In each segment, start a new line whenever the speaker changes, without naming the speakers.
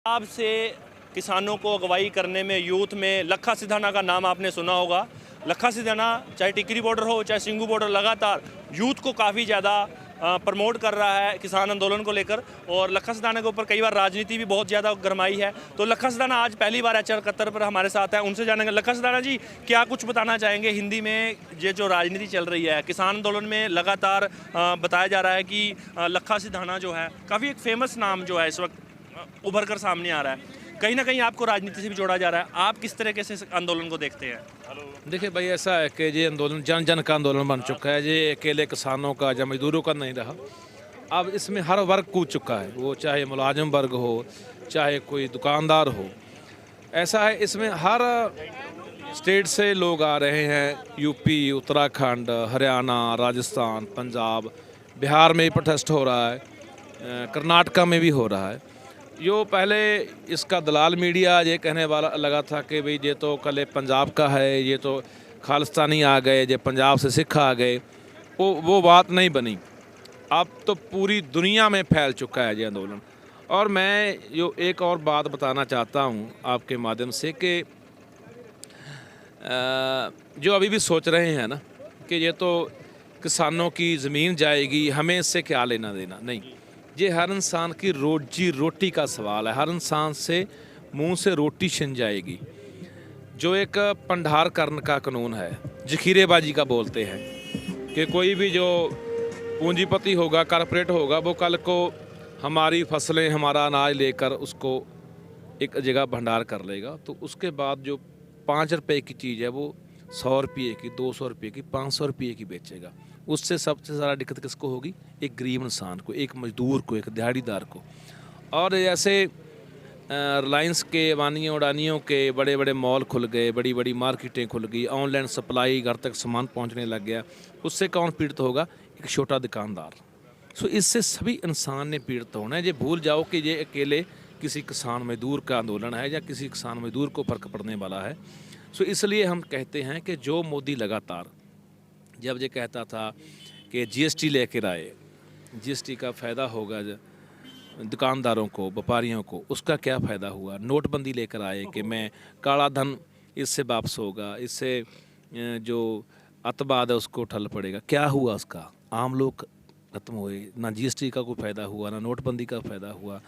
पंजाब से किसानों को अगवाई करने में यूथ में लखा सिधाना का नाम आपने सुना होगा। लखा सिधाना चाहे टिकरी बॉर्डर हो चाहे सिंगू बॉर्डर, लगातार यूथ को काफ़ी ज़्यादा प्रमोट कर रहा है किसान आंदोलन को लेकर। और लखा सिधाना के ऊपर कई बार राजनीति भी बहुत ज़्यादा गरमाई है। तो लखा सिधाना आज पहली बार HR 71 पर हमारे साथ है, उनसे जानेंगे। लखा सिधाना जी, क्या कुछ बताना चाहेंगे हिंदी में? ये जो राजनीति चल रही है किसान आंदोलन में, लगातार बताया जा रहा है कि लखा सिधाना जो है काफ़ी एक फेमस नाम जो है इस वक्त उभर कर सामने आ रहा है, कहीं ना कहीं आपको राजनीति से भी जोड़ा जा रहा है। आप किस तरीके से इस आंदोलन को देखते हैं?
देखिए भाई, ऐसा है कि ये आंदोलन जन जन का आंदोलन बन चुका है। ये अकेले किसानों का या मजदूरों का नहीं रहा। अब इसमें हर वर्ग कूद चुका है, वो चाहे मुलाजिम वर्ग हो चाहे कोई दुकानदार हो। ऐसा है, इसमें हर स्टेट से लोग आ रहे हैं। यूपी, उत्तराखंड, हरियाणा, राजस्थान, पंजाब, बिहार में भी प्रोटेस्ट हो रहा है, कर्नाटका में भी हो रहा है। यो पहले इसका दलाल मीडिया ये कहने वाला लगा था कि भाई ये तो कल पंजाब का है, ये तो खालिस्तानी आ गए, ये पंजाब से सिख आ गए। वो बात नहीं बनी। अब तो पूरी दुनिया में फैल चुका है ये आंदोलन। और मैं यो एक और बात बताना चाहता हूँ आपके माध्यम से कि जो अभी भी सोच रहे हैं ना कि ये तो किसानों की ज़मीन जाएगी, हमें इससे क्या लेना देना, नहीं। ये हर इंसान की रोजी रोटी का सवाल है। हर इंसान से मुंह से रोटी छिन जाएगी। जो एक भंडार करने का कानून है, जखीरेबाजी का बोलते हैं कि कोई भी जो पूंजीपति होगा, कारपोरेट होगा, वो कल को हमारी फसलें, हमारा अनाज लेकर उसको एक जगह भंडार कर लेगा। तो उसके बाद जो 5 रुपये की चीज़ है वो 100 रुपये की, 200 रुपये की, 500 रुपये की बेचेगा। उससे सबसे ज़्यादा दिक्कत किसको होगी? एक गरीब इंसान को, एक मजदूर को, एक दिहाड़ीदार को। और जैसे रिलायंस के, वानियों उड़ानियों के बड़े बड़े मॉल खुल गए, बड़ी बड़ी मार्केटें खुल गई, ऑनलाइन सप्लाई घर तक सामान पहुंचने लग गया। उससे कौन पीड़ित होगा? एक छोटा दुकानदार। सो इससे सभी इंसान ने पीड़ित होना है। ये भूल जाओ कि ये अकेले किसी किसान मजदूर का आंदोलन है या किसी किसान मजदूर को फर्क पड़ने वाला है। सो इसलिए हम कहते हैं कि जो मोदी लगातार जब ये कहता था कि GST लेकर आए, GST का फ़ायदा होगा दुकानदारों को, व्यापारियों को, उसका क्या फ़ायदा हुआ? नोटबंदी लेकर आए कि मैं काला धन इससे वापस होगा, इससे जो अतवाद है उसको ठल पड़ेगा। क्या हुआ उसका? आम लोग खत्म हुए। ना GST का कोई फ़ायदा हुआ, ना नोटबंदी का फ़ायदा हुआ।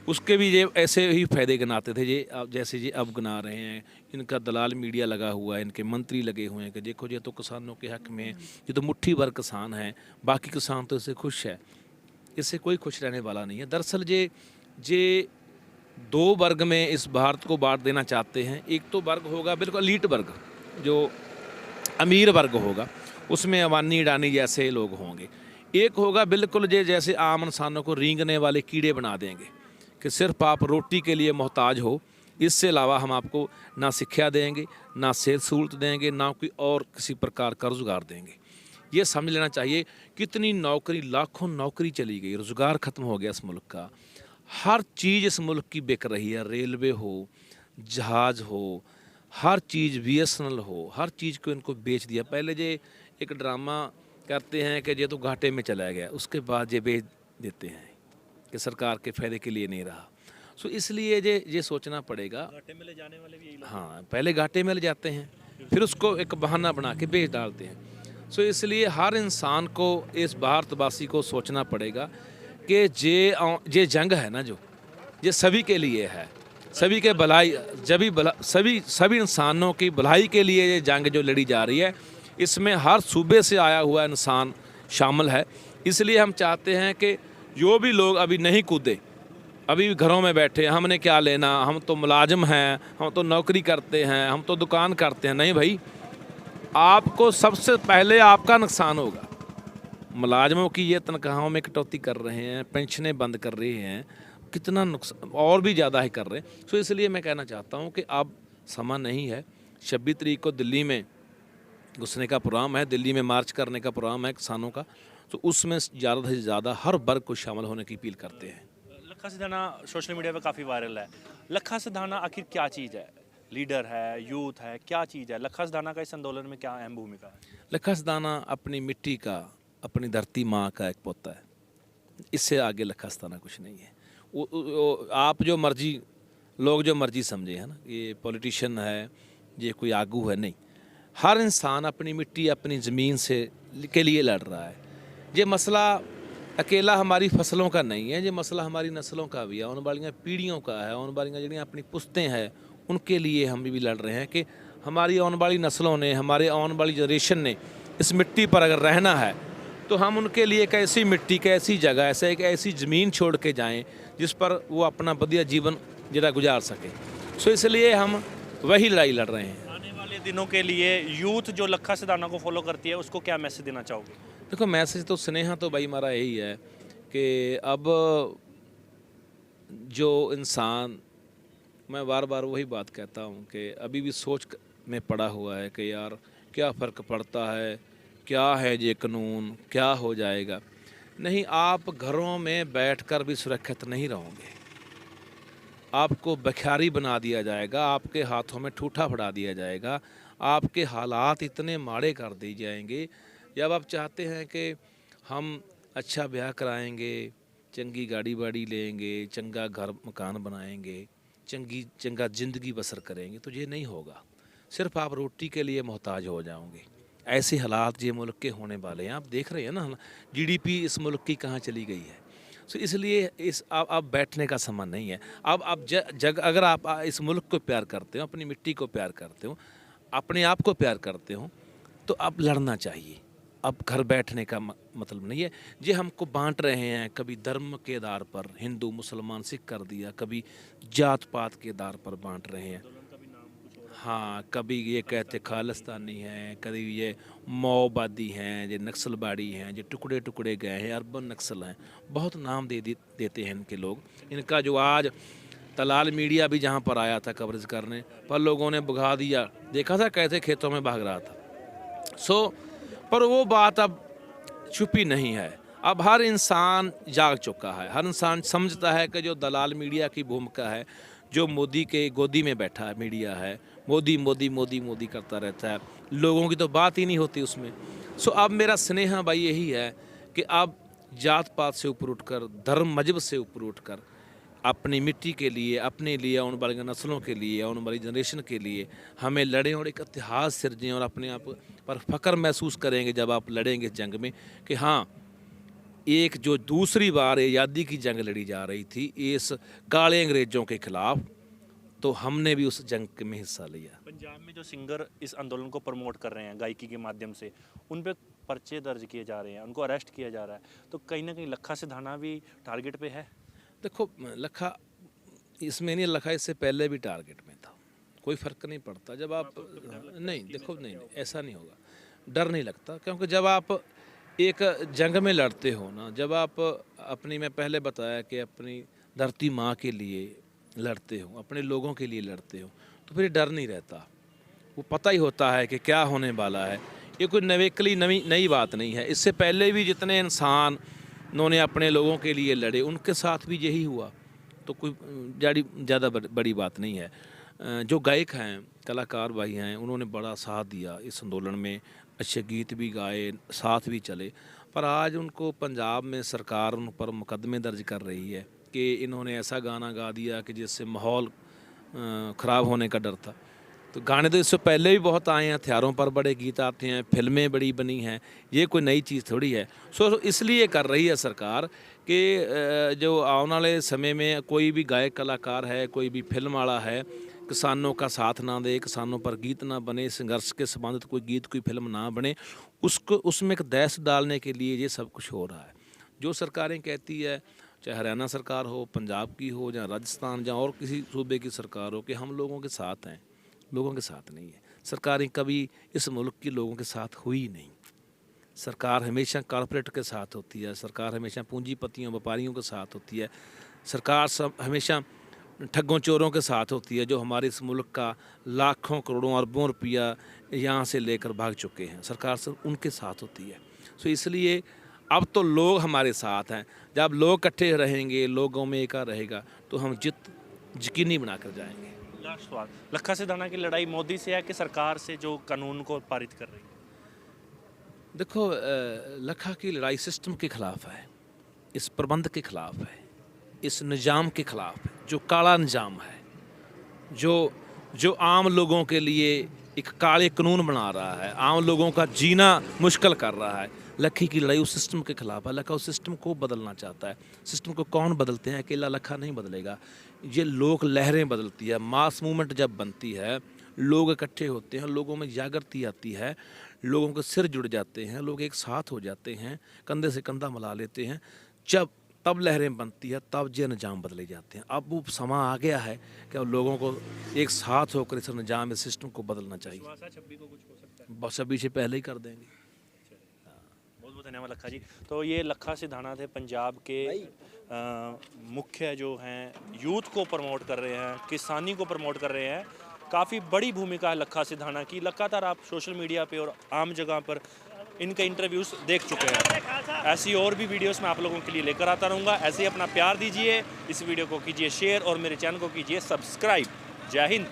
उसके भी ये ऐसे ही फ़ायदे गिनाते थे, ये जैसे ये अब गिना रहे हैं। इनका दलाल मीडिया लगा हुआ है, इनके मंत्री लगे हुए हैं कि देखो ये तो किसानों के हक़ में, ये तो मुट्ठी भर किसान है, बाकी किसान तो इससे खुश है। इससे कोई खुश रहने वाला नहीं है। दरअसल ये 2 वर्ग में इस भारत को बांट देना चाहते हैं। एक तो वर्ग होगा बिल्कुल एलीट वर्ग, जो अमीर वर्ग होगा, उसमें अवानी अडानी जैसे लोग होंगे। एक होगा बिल्कुल जैसे आम इंसानों को रेंगने वाले कीड़े बना देंगे कि सिर्फ आप रोटी के लिए मोहताज हो, इससे अलावा हम आपको ना शिक्षा देंगे, ना सेहत सहूलत देंगे, ना कोई और किसी प्रकार का रोज़गार देंगे। ये समझ लेना चाहिए। कितनी नौकरी, लाखों नौकरी चली गई, रोज़गार ख़त्म हो गया इस मुल्क का। हर चीज़ इस मुल्क की बिक रही है, रेलवे हो, जहाज़ हो, हर चीज़, BSNL हो, हर चीज़ को इनको बेच दिया। पहले ये एक ड्रामा करते हैं कि ये तो घाटे में चला गया, उसके बाद ये बेच देते हैं कि सरकार के फ़ायदे के लिए नहीं रहा। सो इसलिए ये सोचना पड़ेगा।
घाटे में ले जाने वाले भी यही लोग।
हाँ, पहले घाटे में ले जाते हैं, फिर उसको एक बहाना बना के बेच डालते हैं। सो इसलिए हर इंसान को, इस भारतवासी को सोचना पड़ेगा कि ये जंग है ना, जो ये सभी के लिए है, सभी के भलाई, सभी इंसानों की भलाई के लिए ये जंग जो लड़ी जा रही है, इसमें हर सूबे से आया हुआ इंसान शामिल है। इसलिए हम चाहते हैं कि जो भी लोग अभी नहीं कूदे, अभी घरों में बैठे, हमने क्या लेना, हम तो मुलाजिम हैं, हम तो नौकरी करते हैं, हम तो दुकान करते हैं। नहीं भाई, आपको सबसे पहले आपका नुकसान होगा। मुलाजिमों की ये तनख्वाहों में कटौती कर रहे हैं, पेंशनें बंद कर रहे हैं, कितना नुकसान, और भी ज़्यादा ही कर रहे हैं। सो इसलिए मैं कहना चाहता हूँ कि अब समय नहीं है। 26 तारीख को दिल्ली में घुसने का प्रोग्राम है, दिल्ली में मार्च करने का प्रोग्राम है किसानों का। तो उसमें ज़्यादा से ज़्यादा हर वर्ग को शामिल होने की अपील करते हैं।
लखा सिधाना सोशल मीडिया पे काफ़ी वायरल है। लखा सिधाना आखिर क्या चीज़ है? लीडर है, यूथ है, क्या चीज़ है? लखा सिधाना का इस आंदोलन में क्या अहम भूमिका है?
लखा सिधाना अपनी मिट्टी का, अपनी धरती माँ का एक पोता है। इससे आगे लखा सिधाना कुछ नहीं है। आप जो मर्जी लोग जो मर्जी समझे, है ना, ये पॉलिटिशियन है, ये कोई आगू है, नहीं। हर इंसान अपनी मिट्टी अपनी ज़मीन से के लिए लड़ रहा है। ये मसला अकेला हमारी फसलों का नहीं है, ये मसला हमारी नस्लों का भी है, आने वाली पीढ़ियों का है, आने वाली ਜਿਹੜੀਆਂ अपनी पुश्तें हैं उनके लिए हम भी लड़ रहे हैं कि हमारी आने वाली नस्लों ने, हमारे आने वाली जनरेशन ने इस मिट्टी पर अगर रहना है तो हम उनके लिए एक ऐसी मिट्टी, एक ऐसी जगह, ऐसे एक ऐसी ज़मीन छोड़ के जाएं जिस पर वो अपना बढ़िया जीवन जरा गुजार सके। सो इसलिए हम वही लड़ाई लड़ रहे हैं।
आने वाले दिनों के लिए यूथ जो लखा सिधाना को फॉलो करती है उसको क्या मैसेज देना चाहोगे?
देखो, मैसेज तो स्नेहा तो भाई हमारा यही है कि अब जो इंसान, मैं बार बार वही बात कहता हूँ कि अभी भी सोच में पड़ा हुआ है कि यार क्या फ़र्क पड़ता है, क्या है ये कानून, क्या हो जाएगा। नहीं, आप घरों में बैठकर भी सुरक्षित नहीं रहोगे, आपको बखारी बना दिया जाएगा, आपके हाथों में ठूठा फड़ा दिया जाएगा, आपके हालात इतने माड़े कर दिए जाएंगे। जब आप चाहते हैं कि हम अच्छा ब्याह कराएंगे, चंगी गाड़ी वाड़ी लेंगे, चंगा घर मकान बनाएंगे, चंगा ज़िंदगी बसर करेंगे, तो ये नहीं होगा। सिर्फ आप रोटी के लिए मोहताज हो जाओगे। ऐसे हालात ये मुल्क के होने वाले हैं। आप देख रहे हैं ना, जीडीपी इस मुल्क की कहाँ चली गई है। सो इसलिए इस अब बैठने का समय नहीं है। अब अगर आप इस मुल्क को प्यार करते हो, अपनी मिट्टी को प्यार करते हो, अपने आप को प्यार करते हो, तो अब लड़ना चाहिए। अब घर बैठने का मतलब नहीं है। ये हमको बांट रहे हैं, कभी धर्म के आधार पर हिंदू मुसलमान सिख कर दिया, कभी जात पात के आधार पर बांट रहे हैं। हाँ, कभी ये कहते खालिस्तानी हैं, कभी ये माओवादी हैं, ये नक्सलबाड़ी हैं, ये टुकड़े टुकड़े गए हैं, अर्बन नक्सल हैं, बहुत नाम देते हैं इनके लोग। इनका जो आज तलाल मीडिया भी जहाँ पर आया था कवरेज करने, पर लोगों ने भगा दिया, देखा था कैसे खेतों में भाग रहा था। सो पर वो बात अब छुपी नहीं है। अब हर इंसान जाग चुका है, हर इंसान समझता है कि जो दलाल मीडिया की भूमिका है, जो मोदी के गोदी में बैठा है मीडिया है, मोदी मोदी मोदी मोदी करता रहता है, लोगों की तो बात ही नहीं होती उसमें। सो अब मेरा स्नेहा भाई यही है कि अब जात पात से ऊपर उठकर, धर्म मजहब से ऊपर उठकर अपनी मिट्टी के लिए, अपने लिए, आने वाली नस्लों के लिए, आने वाली जनरेशन के लिए हमें लड़ें और एक इतिहास सिरजें और अपने आप पर फ़ख्र महसूस करेंगे जब आप लड़ेंगे इस जंग में कि हाँ, एक जो दूसरी बार आज़ादी की जंग लड़ी जा रही थी इस काले अंग्रेज़ों के ख़िलाफ़, तो हमने भी उस जंग में हिस्सा लिया।
पंजाब में जो सिंगर इस आंदोलन को प्रमोट कर रहे हैं गायकी के माध्यम से, उन पे पर्चे दर्ज किए जा रहे हैं, उनको अरेस्ट किया जा रहा है, तो कहीं ना कहीं लखा सिधाना भी टारगेट पे है।
देखो, लखा इसमें नहीं, लखा इससे पहले भी टारगेट में था, कोई फ़र्क नहीं पड़ता। जब आप नहीं, देखो, नहीं, ऐसा नहीं होगा, डर नहीं लगता, क्योंकि जब आप एक जंग में लड़ते हो ना, जब आप अपनी, मैं पहले बताया कि अपनी धरती माँ के लिए लड़ते हो, अपने लोगों के लिए लड़ते हो, तो फिर डर नहीं रहता। वो पता ही होता है कि क्या होने वाला है। ये कोई नई बात नहीं है। इससे पहले भी जितने इंसान उन्होंने अपने लोगों के लिए लड़े, उनके साथ भी यही हुआ, तो कोई ज़्यादा बड़ी बात नहीं है। जो गायक हैं, कलाकार भाई हैं, उन्होंने बड़ा साथ दिया इस आंदोलन में, अच्छे गीत भी गाए, साथ भी चले, पर आज उनको पंजाब में सरकार उन पर मुकदमे दर्ज कर रही है कि इन्होंने ऐसा गाना गा दिया कि जिससे माहौल ख़राब होने का डर था। तो गाने तो इससे पहले भी बहुत आए हैं, हथियारों पर बड़े गीत आते हैं, फिल्में बड़ी बनी हैं, ये कोई नई चीज़ थोड़ी है। सो इसलिए कर रही है सरकार कि जो आने वाले समय में कोई भी गायक कलाकार है, कोई भी फिल्म वाला है, किसानों का साथ ना दे, किसानों पर गीत ना बने, संघर्ष के संबंधित कोई गीत, कोई फिल्म ना बने, उसको उसमें एक दहशत डालने के लिए ये सब कुछ हो रहा है। जो सरकारें कहती है, चाहे हरियाणा सरकार हो, पंजाब की हो, या राजस्थान, या और किसी सूबे की सरकार हो, कि हम लोगों के साथ हैं, लोगों के साथ नहीं है। सरकारें कभी इस मुल्क की लोगों के साथ हुई नहीं। सरकार हमेशा कॉरपोरेट के साथ होती है, सरकार हमेशा पूंजीपतियों, व्यापारियों के साथ होती है, सरकार हमेशा ठग्गों चोरों के साथ होती है, जो हमारे इस मुल्क का लाखों करोड़ों अरबों रुपया यहाँ से लेकर भाग चुके हैं, सरकार सब उनके साथ होती है। सो इसलिए अब तो लोग हमारे साथ हैं। जब लोग इकट्ठे रहेंगे, लोगों में एका रहेगा, तो हम जित यकीनी बना कर जाएंगे।
लास्ट सवाल, लखा सिधाना की लड़ाई मोदी से है कि सरकार से जो कानून को पारित कर रही है?
देखो, लखा की लड़ाई सिस्टम के ख़िलाफ़ है, इस प्रबंध के ख़िलाफ़ है, इस निज़ाम के ख़िलाफ़ है, जो काला निज़ाम है, जो जो आम लोगों के लिए एक काले कानून बना रहा है, आम लोगों का जीना मुश्किल कर रहा है। लखी की लड़ाई उस सिस्टम के खिलाफ है। लखा उस सिस्टम को बदलना चाहता है। सिस्टम को कौन बदलते हैं? अकेला लखा नहीं बदलेगा। ये लोक लहरें बदलती है। मास मूवमेंट जब बनती है, लोग इकट्ठे होते हैं, लोगों में जागृति आती है, लोगों के सिर जुड़ जाते हैं, लोग एक साथ हो जाते हैं, कंधे से कंधा मिला लेते हैं, जब तब लहरें बनती है, तब ये निजाम बदले जाते हैं। अब वो समा आ गया है कि अब लोगों को एक साथ होकर इस निजाम, इस सिस्टम को बदलना चाहिए।
26 को कुछ हो सकता है।
बस अभी से पहले ही कर देंगे।
बहुत बहुत धन्यवाद लखा जी। तो ये लखा सिधाना थे, पंजाब के मुख्य जो हैं यूथ को प्रमोट कर रहे हैं, किसानी को प्रमोट कर रहे हैं। काफ़ी बड़ी भूमिका है लखा सिधाना की। लगातार आप सोशल मीडिया पे और आम जगह पर इनके इंटरव्यूज़ देख चुके हैं। ऐसी और भी वीडियोस मैं आप लोगों के लिए लेकर आता रहूँगा। ऐसे ही अपना प्यार दीजिए, इस वीडियो को कीजिए शेयर और मेरे चैनल को कीजिए सब्सक्राइब। जय हिंद।